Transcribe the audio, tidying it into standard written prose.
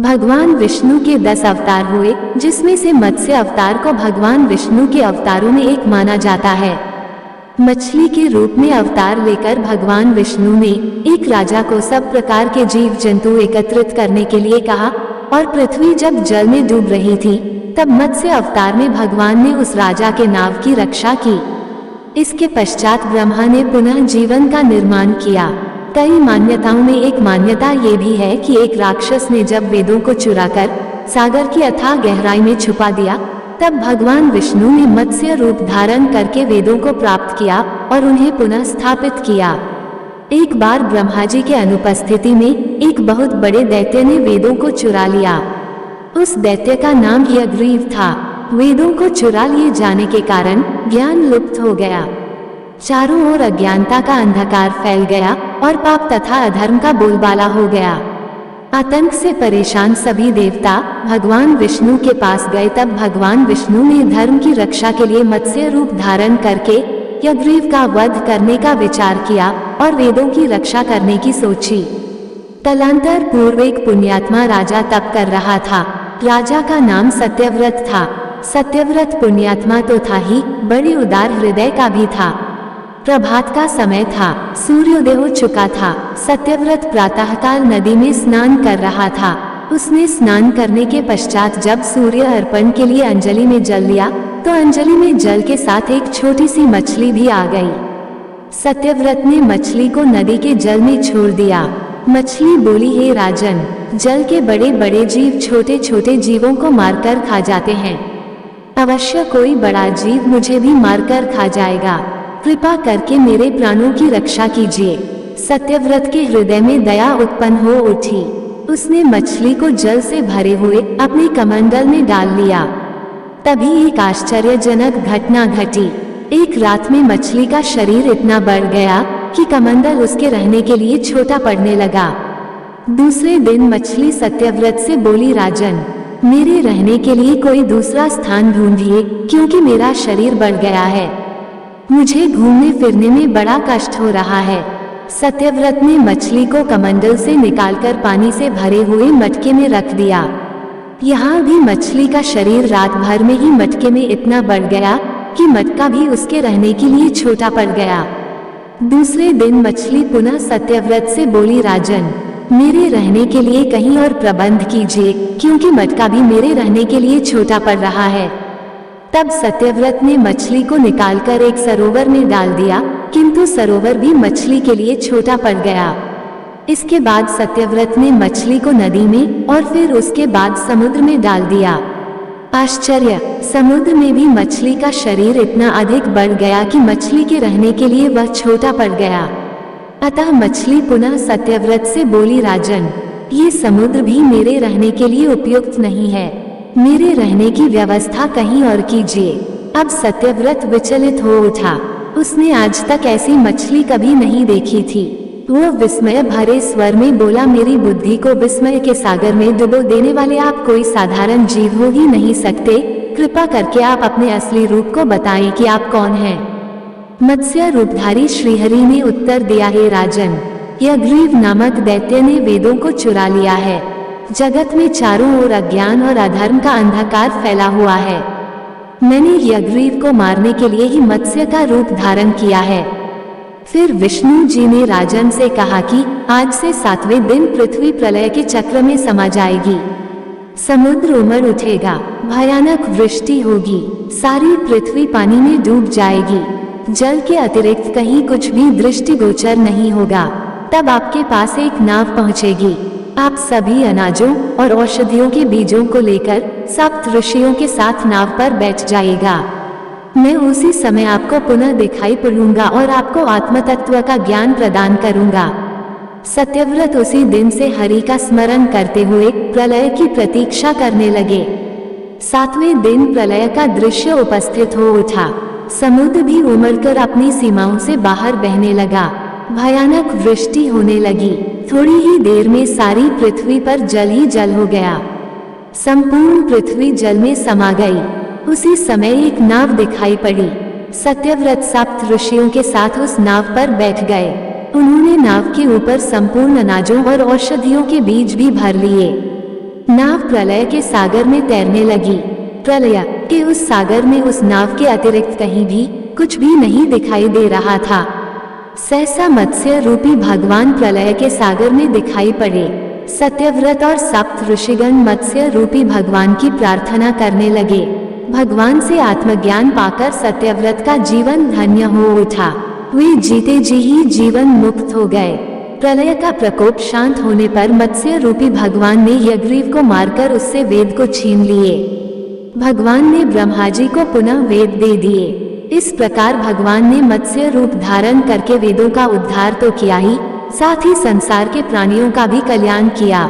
भगवान विष्णु के 10 अवतार हुए, जिसमें से मत्स्य अवतार को भगवान विष्णु के अवतारों में एक माना जाता है। मछली के रूप में अवतार लेकर भगवान विष्णु ने एक राजा को सब प्रकार के जीव जंतु एकत्रित करने के लिए कहा, और पृथ्वी जब जल में डूब रही थी तब मत्स्य अवतार में भगवान ने उस राजा के नाव की रक्षा की। इसके पश्चात ब्रह्मा ने पुनः जीवन का निर्माण किया। कई मान्यताओं में एक मान्यता ये भी है कि एक राक्षस ने जब वेदों को चुराकर सागर की अथाह गहराई में छुपा दिया, तब भगवान विष्णु ने मत्स्य रूप धारण करके वेदों को प्राप्त किया और उन्हें पुनः स्थापित किया। एक बार ब्रह्मा जी के अनुपस्थिति में एक बहुत बड़े दैत्य ने वेदों को चुरा लिया। उस दैत्य का नाम यज्ञग्रीव था। वेदों को चुरा लिए जाने के कारण ज्ञान लुप्त हो गया। चारों ओर अज्ञानता का अंधकार फैल गया और पाप तथा अधर्म का बोलबाला हो गया। आतंक से परेशान सभी देवता भगवान विष्णु के पास गए। तब भगवान विष्णु ने धर्म की रक्षा के लिए मत्स्य रूप धारण करके यज्ञग्रीव का वध करने का विचार किया और वेदों की रक्षा करने की सोची। कालांतर पूर्व एक पुण्यात्मा राजा तप कर रहा था। राजा का नाम सत्यव्रत था। सत्यव्रत पुण्यात्मा तो था ही, बड़े उदार हृदय का भी था। प्रभात का समय था, सूर्योदय हो चुका था। सत्यव्रत प्रातःकाल नदी में स्नान कर रहा था। उसने स्नान करने के पश्चात जब सूर्य अर्पण के लिए अंजलि में जल लिया तो अंजलि में जल के साथ एक छोटी सी मछली भी आ गई। सत्यव्रत ने मछली को नदी के जल में छोड़ दिया। मछली बोली, हे राजन, जल के बड़े बड़े जीव छोटे छोटे जीवों को मारकर खा जाते हैं। अवश्य कोई बड़ा जीव मुझे भी मारकर खा जाएगा। कृपा करके मेरे प्राणों की रक्षा कीजिए। सत्यव्रत के हृदय में दया उत्पन्न हो उठी। उसने मछली को जल से भरे हुए अपने कमंडल में डाल लिया। तभी एक आश्चर्यजनक घटना घटी। एक रात में मछली का शरीर इतना बढ़ गया कि कमंडल उसके रहने के लिए छोटा पड़ने लगा। दूसरे दिन मछली सत्यव्रत से बोली, राजन, मेरे रहने के लिए कोई दूसरा स्थान ढूंढिए, क्योंकि मेरा शरीर बढ़ गया है। मुझे घूमने फिरने में बड़ा कष्ट हो रहा है। सत्यव्रत ने मछली को कमंडल से निकालकर पानी से भरे हुए मटके में रख दिया। यहाँ भी मछली का शरीर रात भर में ही मटके में इतना बढ़ गया कि मटका भी उसके रहने के लिए छोटा पड़ गया। दूसरे दिन मछली पुनः सत्यव्रत से बोली, राजन, मेरे रहने के लिए कहीं और प्रबंध कीजिए, क्योंकि मटका भी मेरे रहने के लिए छोटा पड़ रहा है। तब सत्यव्रत ने मछली को निकालकर एक सरोवर में डाल दिया, किंतु सरोवर भी मछली के लिए छोटा पड़ गया। इसके बाद सत्यव्रत ने मछली को नदी में और फिर उसके बाद समुद्र में डाल दिया। आश्चर्य! समुद्र में भी मछली का शरीर इतना अधिक बढ़ गया कि मछली के रहने के लिए वह छोटा पड़ गया। अतः मछली पुनः सत्यव्रत से बोली, राजन, ये समुद्र भी मेरे रहने के लिए उपयुक्त नहीं है। मेरे रहने की व्यवस्था कहीं और कीजिए। अब सत्यव्रत विचलित हो उठा। उसने आज तक ऐसी मछली कभी नहीं देखी थी। वह विस्मय भरे स्वर में बोला, मेरी बुद्धि को विस्मय के सागर में डुबो देने वाले आप कोई साधारण जीव हो ही नहीं सकते। कृपा करके आप अपने असली रूप को बताएं कि आप कौन हैं। मत्स्य रूपधारी श्रीहरि ने उत्तर दिया, हे राजन, यज्ञग्रीव नामक दैत्य ने वेदों को चुरा लिया है। जगत में चारों ओर अज्ञान और अधर्म का अंधकार फैला हुआ है। मैंने यज्ञग्रीव को मारने के लिए ही मत्स्य का रूप धारण किया है। फिर विष्णु जी ने राजन से कहा कि आज से 7वें दिन पृथ्वी प्रलय के चक्र में समा जाएगी। समुद्र उमड़ उठेगा, भयानक वृष्टि होगी, सारी पृथ्वी पानी में डूब जाएगी। जल के अतिरिक्त कहीं कुछ भी दृष्टिगोचर नहीं होगा। तब आपके पास एक नाव पहुंचेगी। आप सभी अनाजों और औषधियों के बीजों को लेकर सप्त ऋषियों के साथ नाव पर बैठ जाएगा। मैं उसी समय आपको पुनः दिखाई पड़ूंगा और आपको आत्मतत्व का ज्ञान प्रदान करूंगा। सत्यव्रत उसी दिन से हरि का स्मरण करते हुए प्रलय की प्रतीक्षा करने लगे। 7वें दिन प्रलय का दृश्य उपस्थित हो उठा। समुद्र भी उमड़कर अपनी सीमाओं से बाहर बहने लगा। भयानक वृष्टि होने लगी। थोड़ी ही देर में सारी पृथ्वी पर जल ही जल हो गया। संपूर्ण पृथ्वी जल में समा गई। उसी समय एक नाव दिखाई पड़ी। सत्यव्रत सप्त ऋषियों के साथ उस नाव पर बैठ गए। उन्होंने नाव के ऊपर संपूर्ण अनाजों और औषधियों के बीज भी भर लिए। नाव प्रलय के सागर में तैरने लगी। प्रलय के उस सागर में उस नाव के अतिरिक्त कहीं भी कुछ भी नहीं दिखाई दे रहा था। सहसा मत्स्य रूपी भगवान प्रलय के सागर में दिखाई पड़े। सत्यव्रत और सप्त ऋषिगण मत्स्य रूपी भगवान की प्रार्थना करने लगे। भगवान से आत्मज्ञान पाकर सत्यव्रत का जीवन धन्य हो उठा। वे जीते जी ही जीवन मुक्त हो गए। प्रलय का प्रकोप शांत होने पर मत्स्य रूपी भगवान ने यज्ञग्रीव को मारकर उससे वेद को छीन लिए। भगवान ने ब्रह्मा जी को पुनः वेद दे दिए। इस प्रकार भगवान ने मत्स्य रूप धारण करके वेदों का उद्धार तो किया ही, साथ ही संसार के प्राणियों का भी कल्याण किया।